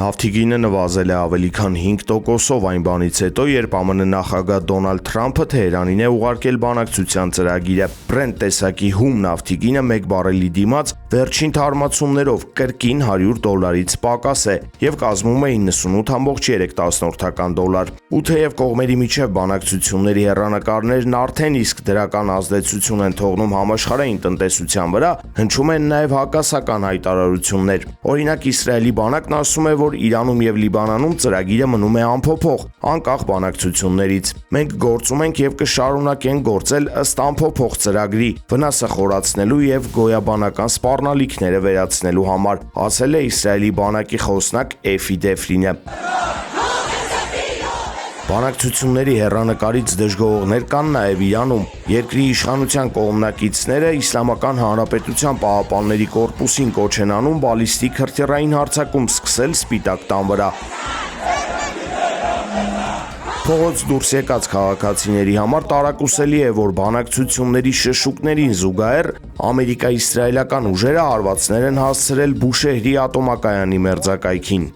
Նավթի գինը նվազել է ավելի քան 5%-ով այն բանից հետո, երբ ԱՄՆ նախագահ Դոնալդ Թրամփը Թեհրանին է ուղարկել բանակցության ծրագիրը։ Brent տեսակի հում նավթի գինը 1 բարելի դիմաց վերջին թարմացումներով կրկին $100-ից պակաս է եւ կազմում է $98.3 $։ Ու թեև կողմերի միջև բանակցությունների հեռանկարներն արդեն իսկ դրական ազդեցություն են թողնում համաշխարհային տնտեսության վրա, հնչում են նաեւ հակասական հայտարարություններ։ Օրինակ, Իսրայելի բանակն ասում է, որ Իրանում եւ Լիբանանում ծրագիրը մնում է անփոփոխ, անկախ բանակցություններից։ Մենք գործում ենք եւ կշարունակենք գործել ըստ անփոփոխ ծրագրի, վնասը խորացնելու եւ գոյաբանական սպառնալիքները վերացնելու համար, ասել է Իսրայելի բանակի խոսնակ Էֆի Դեֆրինը։ Բանակցությունների հեռանկարից դժգոհողներ կան նաև Իրանում։ Երկրի իշխանության կողմնակիցները Իսլամական Հանրապետության պահապանների կորպուսին կոչ են անում բալիստիկ հրթիռային հարձակում սկսել Սպիտակ տան վրա։ Փողոց դուրս եկած քաղաքացիների համար տարակուսելի է, որ բանակցությունների շշուկներին զուգահեռ ամերիկա-իսրայելական ուժերը հարվածներ են հասցրել Բուշեհրի ատոմակայանի մերձակայքին։